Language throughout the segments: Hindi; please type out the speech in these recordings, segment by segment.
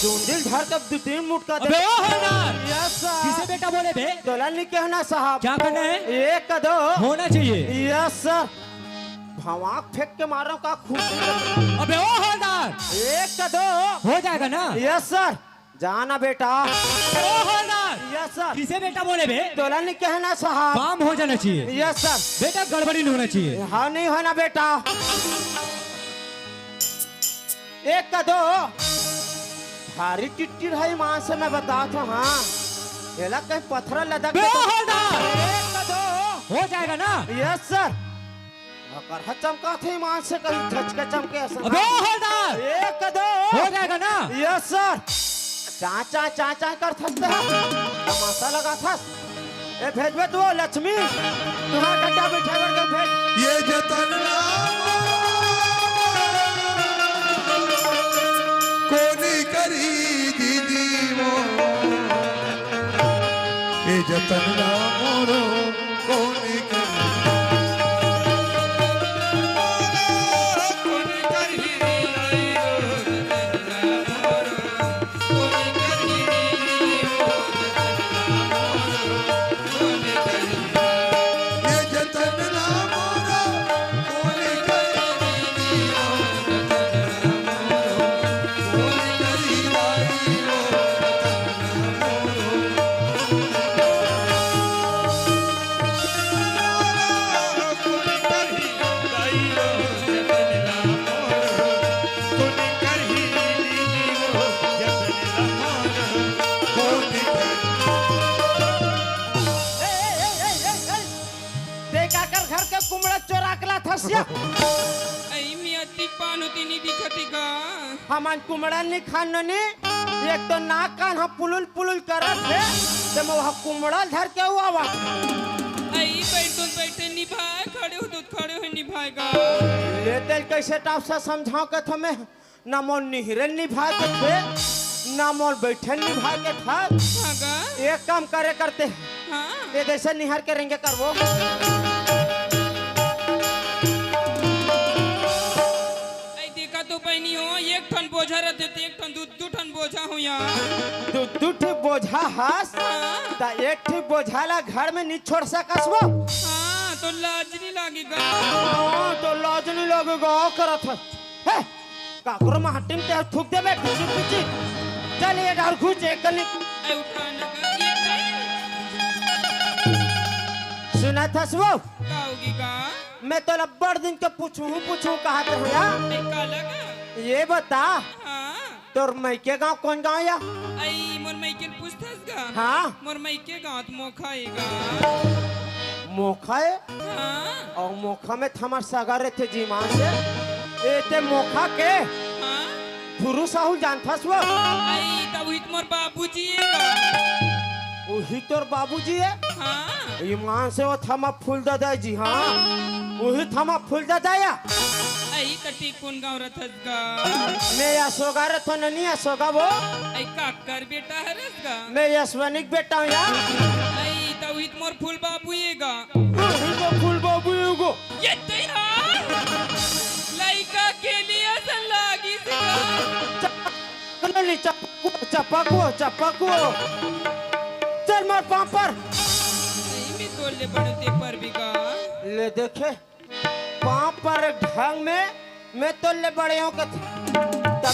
चुंडिल धर के 2-3 मुठ का अबे ओ हवलदार यस सर। किसे बेटा बोले बे? तोला नहीं कहना साहब। क्या करना है? एक का दो होना चाहिए। Yes sir. भवाक फेंक के मारो का खूब। अबे ओ हवलदार एक का दो हो जाएगा ना? Yes sir. जाना बेटा। ओ हवलदार यस सर। किसे बेटा बोले बे? तोला नहीं कहना साहब। काम हो जाना चाहिए। Yes sir. बेटा गड़बड़ी नहीं होना चाहिए। हाँ नहीं होना बेटा। एक का दो भारी टिट्टी है मां से मैं बता था। हाँ एला कहीं पत्थर लदक बे ओ हवलदार एक का दो हो जाएगा ना? Yes sir. अगर चमका थे मां से कहीं झचके चमके ऐसा। अबे ओ हवलदार एक का दो हो जाएगा ना? Yes sir. चाचा कर थसते तमाशा लगा था। ए भेजबे तू लक्ष्मी तुम्हारा गड्ढा बैठा करके भेज। ये जतन कोनी करी दीदी वो ये जतन मोरो कोनी करी हमान कुमड़ा नहीं खाने एक तो नाक कान हम पुलुल पुलुल करत है तो मैं वहाँ कुमड़ा धर के हुआ वा बैठे निभाए खड़े हो निभाएगा लेते कैसे टाप से समझाओ के थमे ना मोल निहरे निभाए के थे ना मोल बैठे निभाए के था। एक काम करे करते हाँ। ये जैसे निहार के रेंगे करवो तो पहनी हो एक ठन बोझा रहते थे एक ठन दू ठन बोझा हो यहाँ दू ठे बोझा हस ता एक ठे बोझा ला घर में नहीं छोड़ सकस वो। हाँ तो लाज नहीं लगेगा। हाँ तो लाज नहीं लगेगा करत है काकुर में हटिन ते थूक दे बे कुछ चल ये डाल खुच एक गली उठाने का सुना था वो काओगी का मैं तो लब्बड़ दिन के पूछूं कहा तो भैया ये बता। हाँ। तोर मैके गांव कौन गांव या? आई मोर मैके पूछथस गा। हाँ मोर मैके गांव तो मोखाएगा। मोखा है? हाँ। और मोखा में थमर सगारे थे जी मां से ए ते मोखा के हाँ गुरु साहू जानथस वो? आई तब वही मोर बाबूजी है वही तोर बाबूजी है? हाँ ये मां से वो थमा फूल दादा जी। हाँ वही थमा फूल दादा या आई तटी कौन गांव रथस गा मैं यशोगा रथ नहीं यशोगा वो आई काकर बेटा हरस गा मैं यशवनिक बेटा हूँ या आई तब वही मोर फूल बाबू येगा वही तो फूल बाबू युगो ये तो यार लाइका के लिए सलागी से चपको चल मार पापर नहीं मैं तोले बढ़ते पर भी गा ले देखे पाँव पर ढंग में मैं तो ले बड़े हूँ तब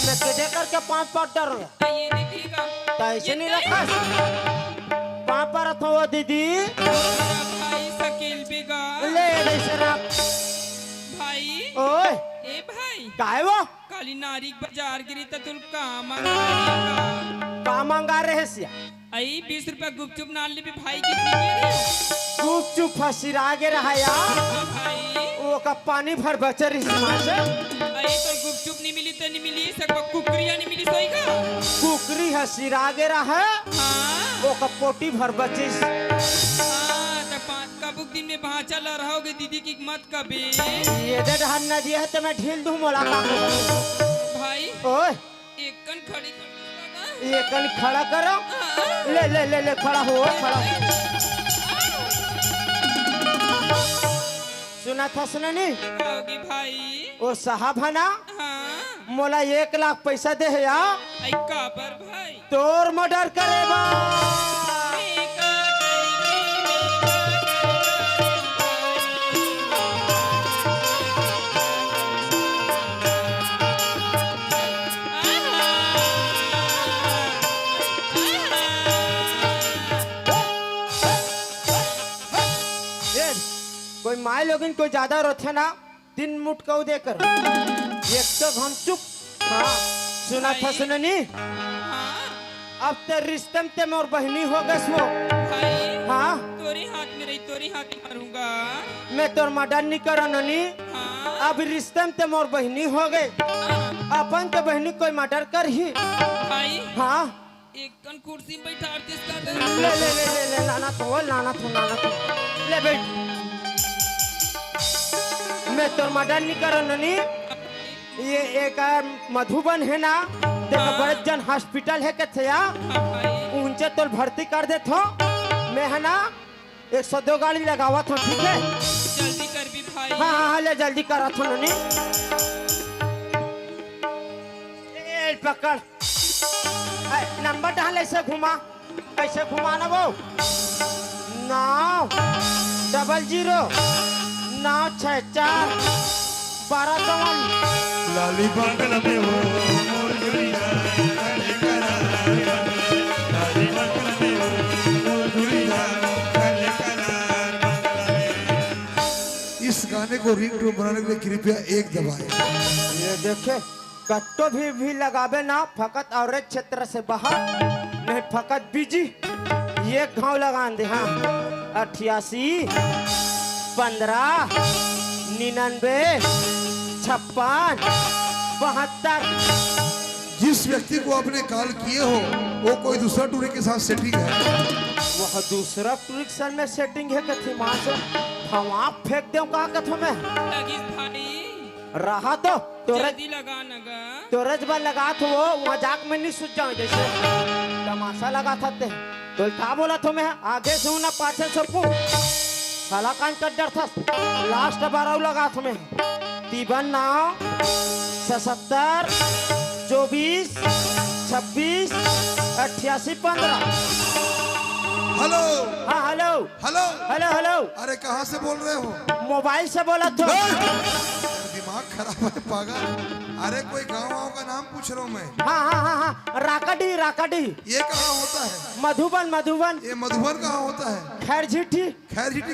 मैं तुझे करके 5 पर डरूंगा ये दीदी का तो ऐसे नहीं रखा पाँव पर तो वो दीदी भाई शकील भी गा ले ऐसे रख भाई ओए ए भाई काहे वो काली नारी बाजार गिरी तो तुल का मंगा रहे सिया आई 20 रुपया गुपचुप नाल ले भी भाई कितनी दे रहे गुपचुप फसिरा गे रहा यार भाई वो का पानी भर बचर इस मां से आई तो गुपचुप नहीं मिली तो नहीं मिली सब कुकरिया नहीं मिली सोई का कुकरी है सिरा गे रहा हाँ वो का पोटी भर बचिस हाँ तो 5 का बुक दिन में भाचा ला रहोगे दीदी की मत कभी ये दे ढन नदी है तो मैं ढील दूं मोला का भाई ओए एक कन खड़ी ये कल खड़ा करो ले ले ले ले खड़ा हो खड़ा सुना था सुना नहीं होगी भाई वो साहब है ना हाँ मोला 1 लाख पैसा दे है या आई का पर भाई तोर मर्डर करेबा कोई माए लोगिन कोई ज्यादा रोथे ना दिन मुट कऊ देकर एक तो हम चुप हाँ सुना था सुननी हाँ अब ते रिश्ते में ते मोर बहनी हो गस वो भाई हाँ तोरी हाथ में रही तोरी हाथ में मारूंगा मैं तोर मर्डर नहीं करा ननी हाँ अब रिश्ते में ते मोर बहनी हो गए अपन के बहनी कोई मर्डर कर ही भाई हाँ एक कन कुर्सी में बैठा आर्टिस्ट का ले नाना तो ले बैठ मैं तोर मर्डर नहीं करा ननी ये एक मधुबन है ना देखो बड़े जन हॉस्पिटल है के थे उनसे तो भर्ती कर दे थो मैं है ना 102 गाड़ी लगावा था ठीक है जल्दी कर भी भाई हाँ ले जल्दी करा था ननी ए पकड़ नंबर डाल ऐसे घुमा कैसे घुमाना वो 900 964 12 लाली बंगल में हो मोर दुनिया काले करार लाली बंगल में हो मोर दुनिया काले करार इस गाने को रिंगटोन बनाने के लिए कृपया एक दबाएं। ये देखे कट्टो भी लगावे ना फकत औरत क्षेत्र से बाहर नहीं फकत बीजी ये घाव लगा दे हाँ 88 15 99 56 72 जिस व्यक्ति को आपने कॉल किए हो वो कोई दूसरा टूरी के साथ सेटिंग है। वह दूसरा ट्रिक्सन में सेटिंग है कथी मां से हवा फेंक दे का कथो में लगी भाई रहा तो तोरज जल्दी लगा नगा तोरज बल लगा तो वो मजाक में नहीं सूझ जाऊं जैसे तमाशा लगा था ते तो क्या बोला तो मैं आगे से हूं ना पाछे से पू साला कान कर डर था लास्ट बार लगा तो मैं 53 77 24 26 88 15 हेलो हाँ हेलो हेलो हेलो हेलो अरे कहाँ से बोल रहे हो? मोबाइल से बोला तो दिमाग खराब है पागल। अरे कोई गाँव का नाम पूछ रहा हूँ मैं। हाँ राकाडी ये कहाँ होता है? मधुबन ये मधुबन कहाँ होता है? खैर झीठी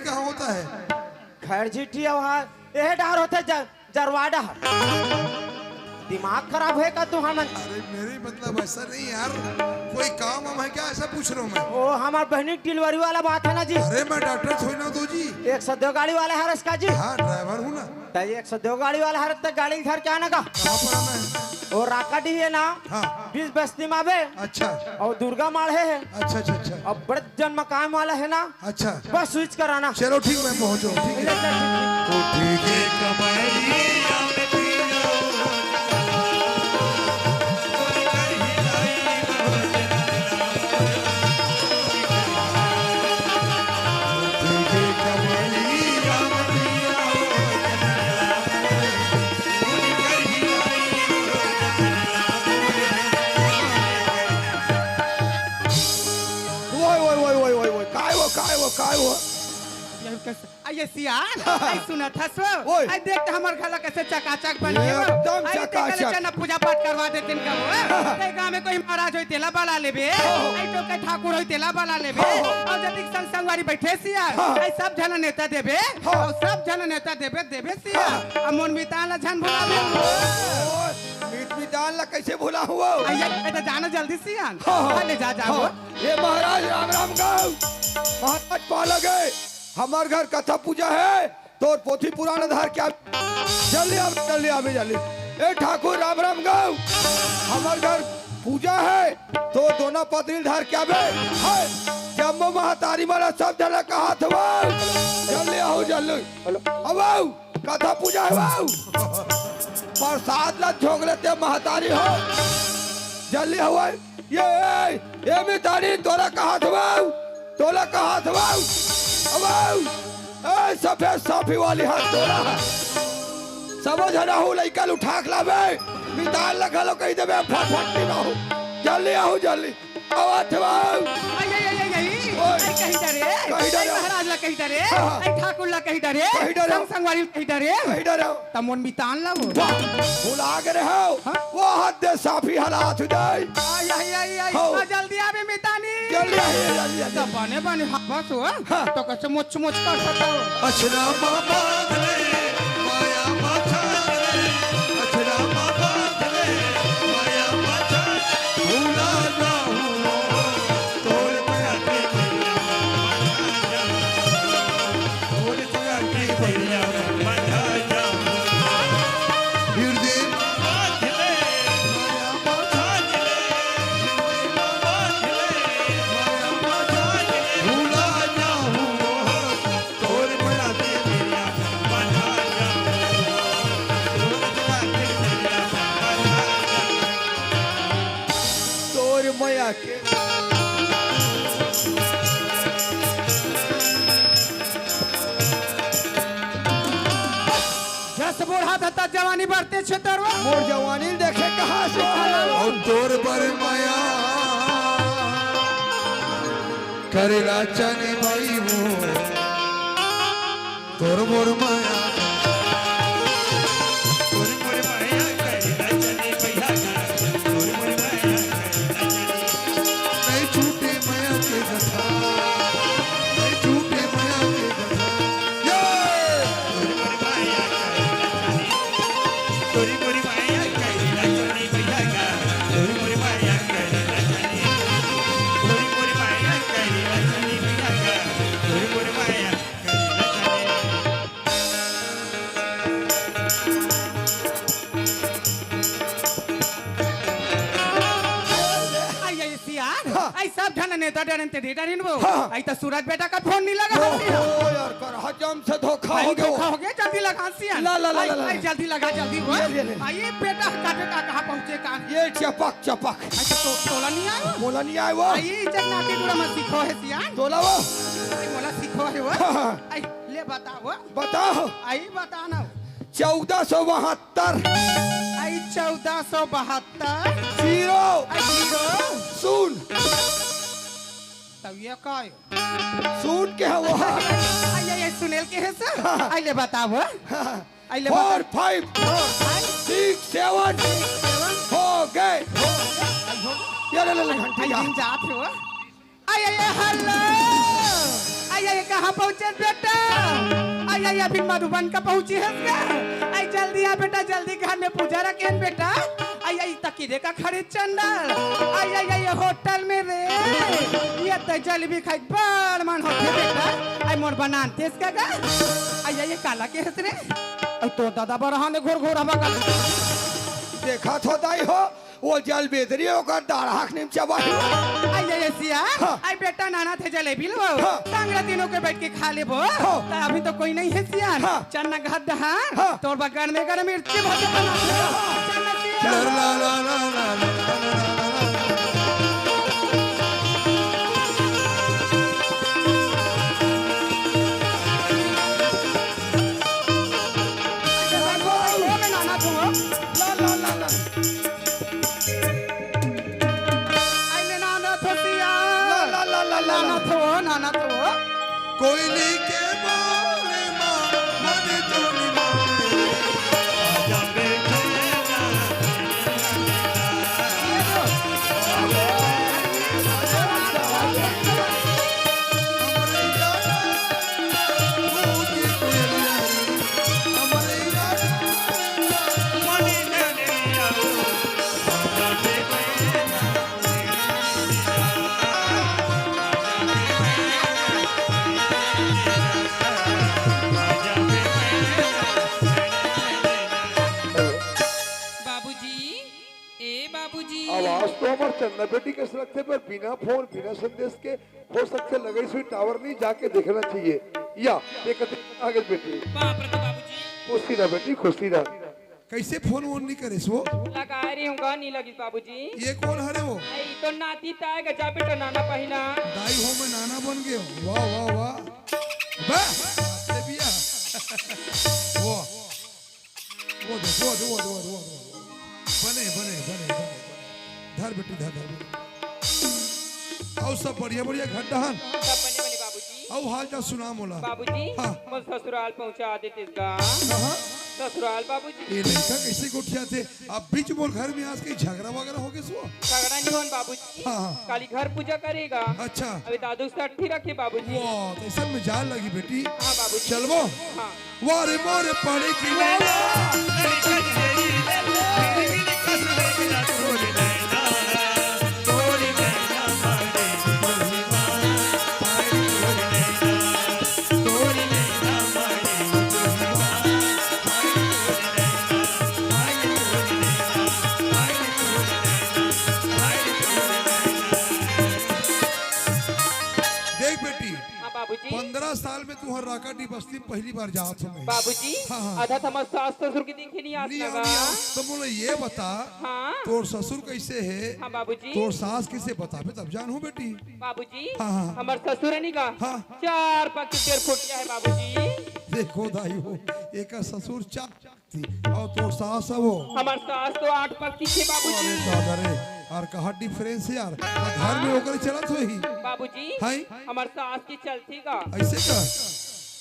कहाँ होता है? खैर झीठी वहाँ यह डर होते जरवाडा दिमाग खराब है का तू हम अरे मेरी मतलब ऐसा नहीं यार, कोई काम हम है क्या ऐसा पूछ रहा हूँ मैं। ओ हमार बहनी डिलीवरी वाला बात है ना जी। अरे मैं डॉक्टर थोड़ी ना दो जी। 102 गाड़ी वाला है इसका जी। हाँ ड्राइवर हूँ ना। तो 102 गाड़ी वाला है तक गाड़ी घर क्या आने का? कहाँ पर आना है? और राकाडी है ना। हाँ 20 बस्ती में आवे। अच्छा और दुर्गा माल है। अच्छा अब बड़े जन मकान वाला है ना। अच्छा बस स्विच कराना। चलो ठीक मैं पहुँच रहा हूँ। ठीक है काय हुआ? ये सियान आई सुना था सो ओए। आई देख हमर घर कैसे चकाचक बन गया एकदम आई चकाचक। देख चना पूजा पाठ करवा देतिन का वो ते गांव में कोई महाराज होई तेला बाला लेबे आई तो के ठाकुर होई तेला बाला लेबे और जदी संग संगवारी बैठे सियान आई सब जन नेता देबे और सब जन नेता देबे सियान अमन मितान ला जन बुलावे मीट मिटान ला कैसे भूला हुआ? आई ये तो जाना जल्दी सियान ले जा ये महाराज राम राम गाँव महाराज पालक है, हमार घर कथा पूजा है तो पोथी पुराण धार क्या जल्दी आवे जल्दी। ए ठाकुर राम राम गाँव हमार घर पूजा है तो दोनों पत्नी धार क्या बे है जम्मू महातारी वाला सब जना कहा था वाव जल्दी आओ जल्दी आओ कथा पूजा है वाव प्रसाद ला झोंक लेते महातारी हो जल्दी आओ ये मितारी तोरा कहा था वाव तोला कहा था वाव ए सफेद साफी वाली हाथ तोरा समझ ना हो लइका उठा के लावे मिताल लगा लो कहीं देबे फटफटी ना हो जल्दी आओ जल्दी आवा थे बाबू आई आई आई आई ओए। आई कहीं डरे कहीं डरे। आई महाराज ला कहीं डरे हाँ। आई ठाकुर ला कहीं डरे कहीं डरे। संगवारी कहीं डरे कहीं डरो तमोन बितान ला वो वाह भुला गए हो हाँ? वो हद साफी हालात हो जाए आई आई आई आई हाँ। आ, जल्दी आवे मितानी जल्दी आइए जल्दी तो आइए बने बने हाँ, बस हो हाँ। तो कैसे मुच मुच कर सकता हो अछरा बाबा धरे माया माथा धरे अछरा बाबा धरे माया माथा भूला ना हुआ तोर माया के तोर माया के भैया बंधा जा हृदय बाबा धरे माया माथा धरे हृदय बाबा धरे माया माथा धरे भूला ना हुआ तोर माया के भैया बंधा जा तोर माया के जस बूढ़ा था जवानी बढ़ते छे तरवा मोर जवानी देखे कहाँ से और तोर पर माया करेला चने भाई वो तोर मोर माया तोर मोर माया करेला चने भैया तोर मोर माया नहीं छूटे माया के गथा नहीं छूटे माया के गथा तोरी मोरी माया करेला चने भैया तोरी मोरी माया करेला चने तोरी मोरी माया करेला चने भैया तोरी मोरी माया करेला आई आई सियान आई सब धन नेता डरन ते डेटा रिन वो हाँ। आई तो सूरज बेटा का फोन नहीं लगा हंसी है। ओ यार कर हजम से धोखा आई हो धोखा गया हो गया जल्दी लगा सियान ला, ला, ला, आई- ला, ला। आई जल्दी लगा जल्दी वो ले। आई बेटा काटे का कहां पहुंचे का ये चपक चपक आई तो तोला नहीं आयो मोला नहीं आए वो आई इज्जत नाटी दूरा मत सीखो है सियान तोला वो आई मोला सीखो है वो हाँ। आई ले बताओ बताओ आई बताना 1472 आई 1472 जीरो आई जीरो सुन तब ये काय सुन के है वो आई आई सुनील के है सर आई ले बताओ आई ले 4 5 6 7 हो गए ये ले घंटी आई दिन जात हो आई आई हेलो आई आई कहाँ पहुँचे बेटा आई आई अभी मधुबन का पहुँची है क्या आई जल्दी आ बेटा जल्दी घर में पूजा रखे बेटा आई आई तकीरे का खरीद चंदल आई आई आई होटल में रे ये तो जलेबी खाई बड़ मन होते बेटा आई मोर बनाते इसका का आई आई काला के हंस रे और तो दादा बरहा ने घोर घोर हवा का देखा तो दाई हो वो जल बेदरी होकर दाढ़ाक निम चबाई आई आई सिया हाँ। आई बेटा नाना थे जलेबी लो हाँ। सांगरा तीनों के बैठ के खा ले वो हाँ। तो अभी तो कोई नहीं है सिया हाँ। चन्ना घद हाँ हाँ। तोर बगन में गरम मिर्ची भर बना चन्ना सिया ला ला ला ला ला वो में नाना तू ला ला ला ला आई ले नाना तो सिया ला ला ला ला नाना तो कोयली के बारे मां मन तोनी मारे आजा बेटे हमरे यारा मुझे कोयलिया हमरे यारा मनी जाने आओ आजा बेटे बाबूजी ए बाबूजी आवाज तो हमारे चंदा बेटी के रखते पर बिना फोन बिना संदेश के हो सकते लगे सुई टावर नहीं जाके देखना चाहिए या एक आगे बेटी बाप रे बाबूजी खुशी ना बेटी खुशी ना कैसे फोन वोन नहीं करे वो लगा रही हूँ नहीं लगी बाबूजी ये कौन हरे वो आई तो नाती ताए गजा पे तो नाना पहिना दाई हो में नाना बन गए हो। वाह वाह वाह बा अरे बिया वो देखो बने बने बने बने बने धर बेटी धर धर और सब बढ़िया बढ़िया घंटा हन सब बने बने बाबूजी। और हाल चाल सुना मोला बाबूजी हाँ। मुझ ससुराल पहुंचा देते इसका कहाँ ससुराल बाबूजी। ये लड़का कैसे गोठिया थे अब बीच मोर घर में आज कहीं झगड़ा वगैरह हो गया सो झगड़ा नहीं होन बाबूजी। हाँ, हाँ। काली घर पूजा करेगा। अच्छा अभी दादू साठी रखे बाबूजी। वाह तो ऐसे में जान लगी बेटी हाँ बाबूजी। चलबो हाँ वारे मोरे पड़े की देख बेटी हाँ बाबूजी। 15 साल में तू हर राकाटी बस्ती में पहली बार जात हो बाबूजी हाँ, हाँ। आधा थमा सास ससुर की देखे नहीं नहीं आसना आओ, नहीं आओ। तो बोले ये बता हाँ तोर ससुर कैसे है हाँ बाबूजी। तोर सास कैसे बताबे तब जानू बेटी बाबूजी हाँ, हाँ। हमार ससुर है नहीं का हाँ। 4 पग 1.5 फुटिया है बाबूजी। देखो दाई हो एक ससुर चाक थी और तोर सास है वो हमार सास तो 8 पग की थी अरे बाबूजी। दादा रे और कहा डिफरेंस है यार घर में होकर चलत हो ही बाबूजी हाय हमार सास की चलती का ऐसे का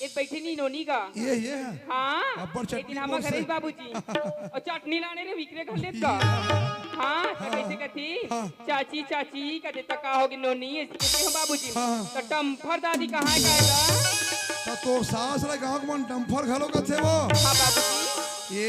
एक बैठी नहीं नोनी का ये है हाँ अब्बर चटनी एक दिन हमार कौन घर से? बाबूजी और चटनी लाने रे विक्रे घर लेत का हाँ तो कैसे कहती हाँ। चाची चाची कहते तो का होगी नोनी ऐसे कहते हैं बाबूजी। हाँ। तो टम्फर दादी कहाँ गएगा। तो तोर सास रे गांव के मन डंफर घलो का थे वो हाँ बाबूजी। ये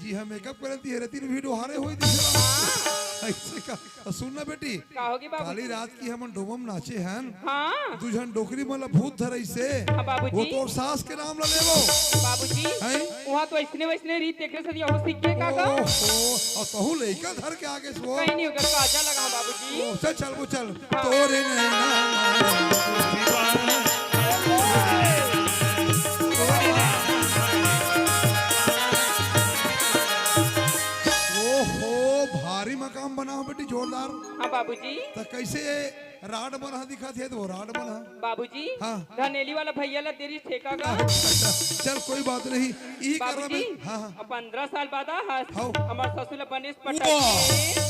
जी हम मेकअप करती है रहती वीडियो हारे हुई दिखे ऐसे का सुनना बेटी का होगी काली बाबूजी। रात की हम डोमम नाचे हैं हाँ दू जन डोकरी मतलब भूत धरई से हाँ बाबूजी। वो तोर सास के नाम ला लेवो बाबूजी हैं वहाँ तो ऐसने वैसने रीत देख रहे यहो सीख के काका ओहो और तहु लइका धर के आगे सो कहीं नहीं होगा काजा लगा बाबूजी। ओ, चल चल वो चल तोरे ओहो भारी मकाम बना हो बेटी जोरदार हाँ बाबूजी। तो कैसे राड बना दिखा थे तो राड बना बाबूजी हाँ। धनेली वाला भैया ला तेरी ठेका का चल कोई बात नहीं यही कर रहा बाबूजी मैं हाँ हाँ 15 साल बाद हाँ। हमार ससुर ला बनेश पटा वाह,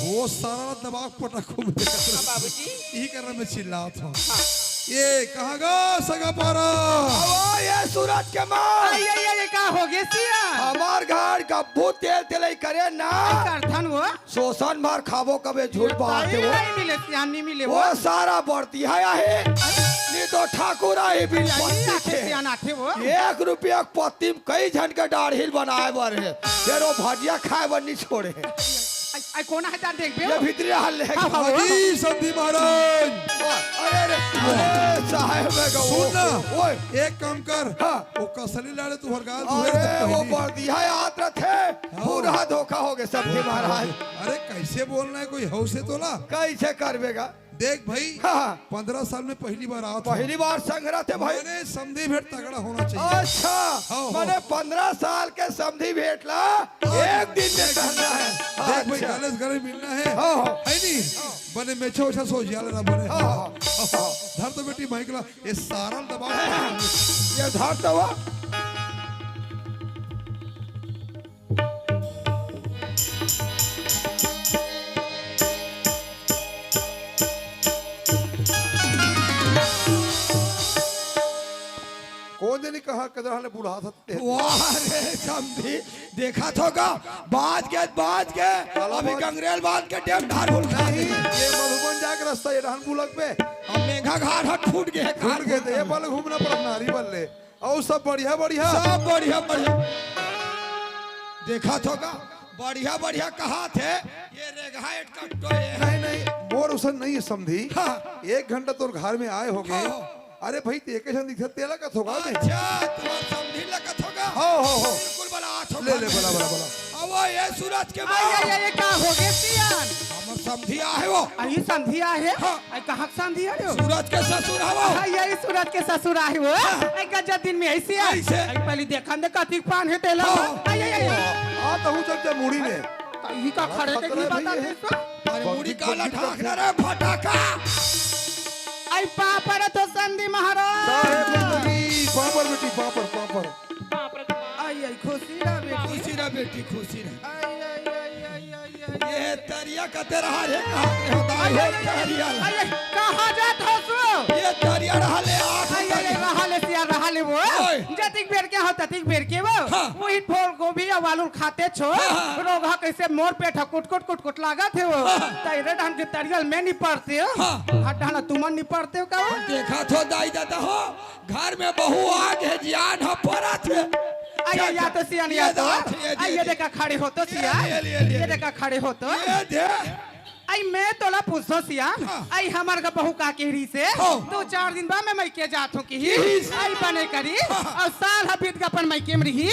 वो सारा दबाव पटक में हाँ बाबूजी। यही कर रहा मैं चिल्लात हूँ हाँ ये कहाँ गा सगा पारा अब ये सूरज के मार ये का हो गया सिया हमार घर गब्बू तेल तेलई करे ना करथन वो शोषण भर खाबो कबे झूठ बात वो नहीं मिले सियान नहीं मिले वो सारा बढ़ती है आहे नहीं तो ठाकुर आहे बिन पत्ती थे सियान आथे वो 1 रुपया के पत्ती में कई जन के दाढ़ी बनाए बर है फिर वो भजिया खाए बर नहीं छोड़े है आई कोना है तार देख बे ये भीतरी हाल है हाँ, हाँ, हाजी संधि महाराज अरे साहब सुनना ओए एक काम कर हाँ वो कसली लाड़े तू हरगाल अरे वो बर्दी है याद थे पूरा धोखा हो गया संधि महाराज अरे कैसे बोलना है कोई हौसे तोला कैसे करबेगा देख भाई हाँ 15 साल में पहली बार आओ पहली बार संग्रह थे भाई मैंने समधी भेंट तगड़ा होना चाहिए अच्छा मैंने 15 साल के समधी भेंट ला एक दिन में करना है देख भाई गलत गले मिलना है नहीं बने में छोटा सो जाल ना बने धर तो बेटी माइकला ये सारा दबाव ये धर तो हुआ कौन ने कहा कदर ने बुढ़ा सकते वाह समझी देखा थोगा बाज के अभी गंगरेल बांध के डेम ढार भूल गई ये मधुबन जाके रास्ता ये रहन बुलक पे हम मेघा घाट हट फूट गए थे ये बल घूमना पड़ा नारी बल्ले और सब बढ़िया देखा थोगा बढ़िया कहा थे ये रेघाट कट्टो नहीं मोर उसन नहीं है समझी 1 घंटा तो घर में आए हो गए अरे भाई तेके जन दिखत तेला का थोगा में अच्छा तुम्हार समझी लगा थोगा हो बिल्कुल बला थोगा ले बला अब ये सूरज के मार ये का हो गया सियान हमर समझी आहे वो आई संधिया है आई कहां संधिया रे सूरज के ससुर हवो यही सूरत के ससुर आहे वो आई गजब दिन में ऐसे आई पहले देखन दे कथी पान है तेला आई आ तो हूं जब मुड़ी में ई का खड़े के नहीं बता दे अरे मुड़ी काला ठाकना रे फटाका आई पापर तो संधि महाराज पापर बेटी पापर आई खुशी रा बेटी खुशी रे बेटी खुशी रे आई ये तरिया कते रहा रे कहां रे होता है तरिया अरे कहाँ जात हो सो ये तरिया रहा ले आठ अरे रहले सिया रहले वो ओए। जतिक बेर के हो ततिक बेर के वो हाँ। वही फूल गोभी और आलू खाते छो हाँ। रोगा कैसे मोर पे ठकुट कुट कुट कुट लागत है वो तेरे ढंग के तरियल में नहीं पड़ते हो हाँ। हटाना तुमन नहीं पड़ते हो का वो? देखा तो दाई दादा हो घर में बहू आग है जियान हो पड़ा थे आइए या तो सिया नहीं आता आइए देखा खड़े हो तो सिया ले। ये देखा खड़े हो तो ये दे आई मैं तोला पूछो सिया आई हमार का बहू का केहरी से हाँ। 2-4 दिन बाद मैं के जात हूँ की किस? आई बने करी और साल हबीत का अपन मैके में रही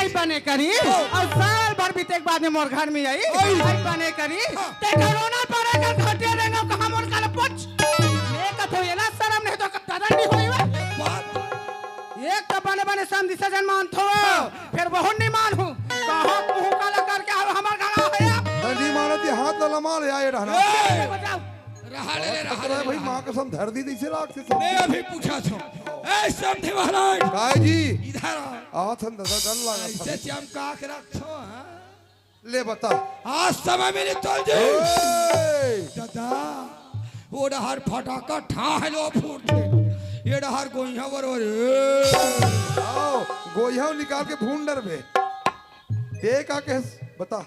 आई बने करी और साल भर बीते के बाद में मोर घर में आई आई बने करी ते कोरोना पड़ेगा घटे रहेगा कहां मोर काले पुछ ये कथो ये ना शर्म नहीं तो कदर नहीं होई वे एक तो बने बने समझी सजन मान थो फिर बहुत नहीं मान हूं कहां मुंह काला करके हमार घर आया नहीं मानती हाथ न लमा ले आए रहना बचाओ रहा ले अरे भाई माँ कसम धर दी इसे लाख से मैं अभी पूछा छो ए समझे महाराज काय जी इधर आ आ थन दसा डर लगा ऐसे चमका के रखो हां ले बता आज समय में तोल जी ओए दादा वो डहर फटाका ठाहलो फूटते ये डहर गोइया बरोबर आओ गोइया निकाल के भून डर बे देख आके बता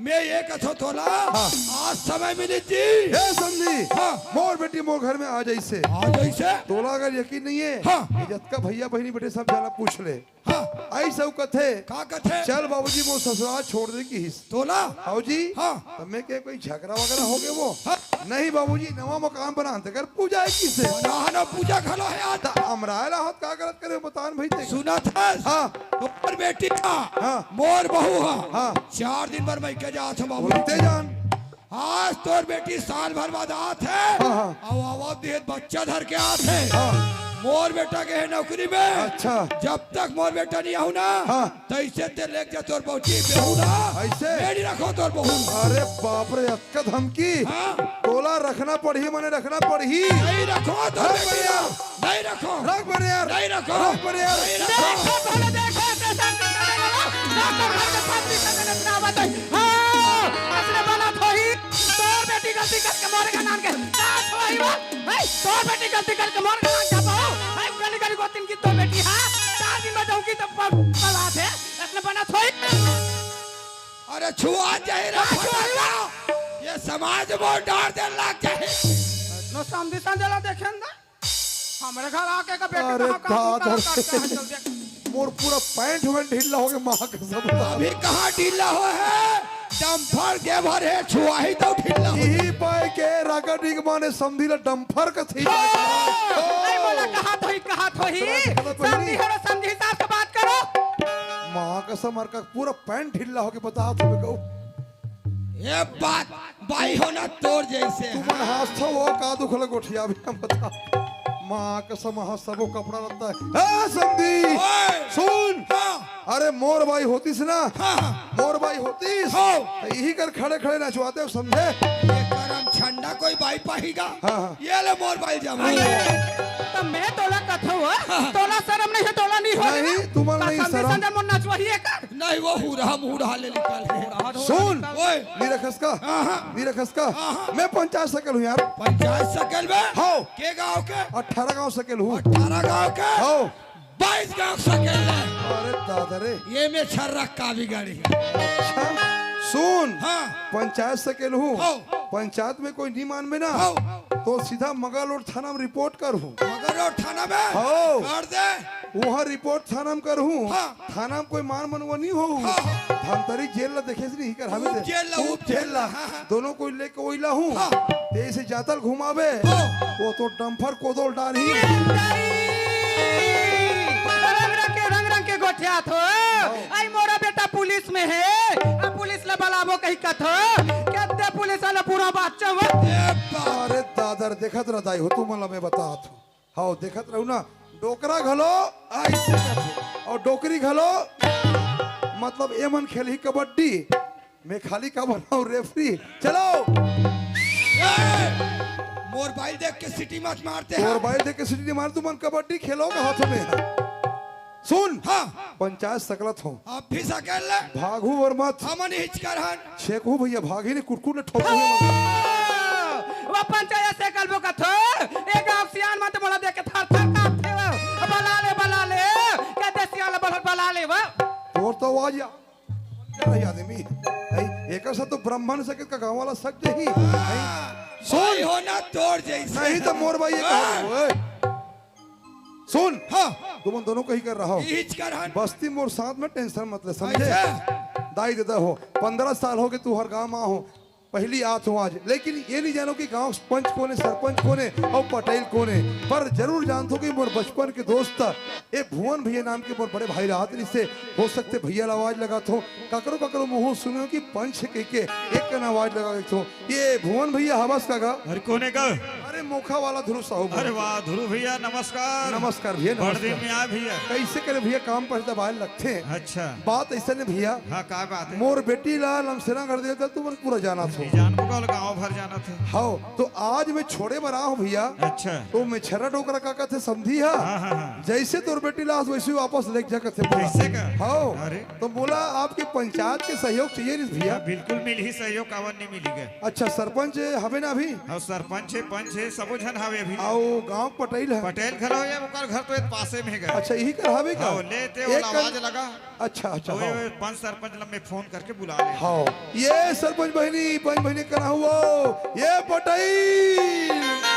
मैं ये कथो तोला आज समय मिली जी हे समझी हाँ। मोर बेटी मोर घर में आ जाइसे आज ऐसे तोला अगर यकीन नहीं है हाँ। इज्जत का भैया बहनी बेटे सब जाना पूछ ले हाँ आई सब कथे का कथे चल बाबूजी वो ससुराल छोड़ दे की हिस तोला बाबूजी हाँ। तब में क्या कोई झगड़ा वगैरह हो गया वो हाँ। नहीं बाबूजी नवा मकान बनाते कर पूजा है किसे ना पूजा खलो है आज अमरायला हाथ का गलत करे बतान भाई ते सुना था हाँ मोर बेटी का हाँ। मोर बहू हाँ। 4 दिन भर मैं के जात हूं बाबू बोलते जान आज तोर बेटी साल भर बाद आत है हाँ, हाँ। अब आवाज दे बच्चा धर के आत है हाँ। मोर बेटा के है नौकरी में अच्छा। जब तक मोर बेटा नहीं आऊ ना हाँ। तैसे ते लेके जा तोर बहुची बेहू ना ऐसे? मेरी रखो तोर बहू अरे बाप रे अक्का धमकी हाँ। तोला रखना पड़ी मने रखना पड़ी नहीं रखो तोर रख बेटी बढ़िया। नहीं रखो रख बने यार नहीं रखो रख बने यार नहीं रखो देखो भले देखो ऐसे शांति से देखो डॉक्टर घर के साथ भी करने ना बताई हां असने बना थोड़ी तोर बेटी गलती करके मरेगा नान के ना छोई वो भाई तोर बेटी गलती करके मरेगा नान का पाओ भाई गली गली को तीन की तो बेटी हां 4 दिन में जाऊंगी तो बात है असने बना थोड़ी अरे छुआ जाए रखो ये समाज में डार दे लाग जाए नो समझी संजला देखें ना हमारे घर आके का बेटी अरे कहां दादा करता है जल्दी मोर पूरा पैंट में ढीला हो गया माँ का सब अभी कहाँ ढीला हो है डम्फर के भरे छुआ ही तो ढीला हो यही पाए के रगड़ी के माने समझी ला डम्फर का थी नहीं बोला कहा थोही समझी हो समझी हिसाब से बात करो माँ का समर का पूरा पैंट ढीला हो के बताओ तुम्हें कहूँ ये बात बाई होना तोड़ जैसे तुम हाथ था वो का दुखल गोठिया भी हम बता माँ का समहा सबो कपड़ा रहता है समझी ओए! सुन हाँ। अरे मोर बाई होतीस ना हाँ। मोर बाई होतीस हाँ। तो यही कर खड़े खड़े नचवाते हो समझे ये करम ठंडा कोई बाई पाएगा हाँ। ये ले मोर बाई जमा तो मैं तोला कथो तोला शर्म नहीं है तोला नहीं हो नहीं, तुम्हारा नहीं शर्म। संजय मन नचवाही है कर नहीं वो हुरा मुड़ा ले निकाल के सुन ओए नीरखस का हाँ। नीरखस का मैं 50 सकल हूँ यार पंचायत सकल में हाँ। के गांव के 18 गांव सकल हूँ 18 गांव के हाँ 22 गांव सकल है अरे दादा रे ये में छर्रक का भी गाड़ी अच्छा सुन हाँ। पंचायत सकल हूँ हाँ। पंचायत में कोई नहीं मान में ना हाँ। तो सीधा मगालोड थाना में रिपोर्ट कर हूँ मगर वो थाना में हाँ। कर दे वहाँ रिपोर्ट थाना में कर हूँ हाँ। थाना में कोई मान मनवा नहीं हो हाँ। धमतरी जेल ला देखे से नहीं कर हमें ऊप जेल ला, ऊप जेल ला, हाँ, हाँ। दोनों कोई लेके ओइला हूँ हाँ। ऐसे जातल घुमावे हाँ। वो तो डम्फर कोदोल डाल ही रंग रंग के गोठिया थो आई मोरा बेटा पुलिस में है अब पुलिस ले बलाबो कही कथो कहते पुलिस वाला पूरा बात ए बा- अरे दादर देखत रहता हो तू मला मैं बता तू हाँ देखत रहू ना डोकरा घलो ऐसे करते और डोकरी घलो मतलब एमन खेली कबड्डी मैं खाली का बनाऊ रेफरी चलो ए, मोर बाइल देख के सिटी मत मारते हैं और भाई देख के सिटी मार तू मन कबड्डी खेलोगे हाथ में सुन हाँ पंचायत सकलत हो आप भी सकेल ले भागू और मत हमन हिचकर हन छेकू भैया भागी ने कुटकुट ने ठोकू वो पंचायत से कलबो का थो एक गांव सियान मत बोला देख के थर थर कांपते हो बला ले कहते सियान बला ले वो तोर तो आवाज रही आदमी एक साथ तो ब्राह्मण सके का गांव वाला सक ही सोई होना तोड़ जैसे नहीं तो मोर भाई ये कहो, ओए। सुन हाँ तुम दोनों को ही कर रहा हो हिचकर हन बस्ती मोर साथ में टेंशन मत ले समझे ऐसे? दाई देता हो 15 साल हो गए तू हर गांव में हो पहली आत हो आज लेकिन ये नहीं जानो कि गांव पंच कोने सरपंच कोने और पटेल कोने पर जरूर जानते हो कि मोर बचपन के दोस्त ये भुवन भैया नाम के मोर बड़े भाई राहत से हो सकते भैया आवाज लगा तो ककरो ककरो मुंह सुनो कि पंच के एक कन आवाज लगा तो ये भुवन भैया हवस का गा अरे कोने का अरे मोखा वाला ध्रुव साहब अरे वाह ध्रुव भैया नमस्कार नमस्कार भैया बड़ दिन नमस्कार में आ भैया कैसे करे भैया काम पर दबाए लगते हैं अच्छा बात ऐसा नहीं भैया हाँ का बात है मोर बेटी ला लमसेरा कर दिया था तुम पूरा जाना था जान बगल गाँव भर जाना था हाँ तो आज मैं छोड़े में रहा हूँ भैया अच्छा तो मैं छरा डोकरा का कहते समझी है हाँ हाँ हाँ जैसे तोर बेटी लाश वैसे वापस लेके जा कहते कैसे का? हाँ अरे। तो बोला आपके पंचायत के सहयोग चाहिए नहीं भैया बिल्कुल मिल ही सहयोग कावन नहीं मिली गए अच्छा सरपंच हवे ना अभी और सरपंच है पंच है सबो झन हवे अभी आओ गांव पटेल है पटेल घर हो या ओकर घर तो एक पासे में है अच्छा यही कर हवे का हाँ लेते वो एक कर- आवाज लगा अच्छा अच्छा तो हाँ ये पंच सरपंच लम्बे फोन करके बुला ले हाँ ये सरपंच बहनी पंच बहनी करा हुआ ये पटेल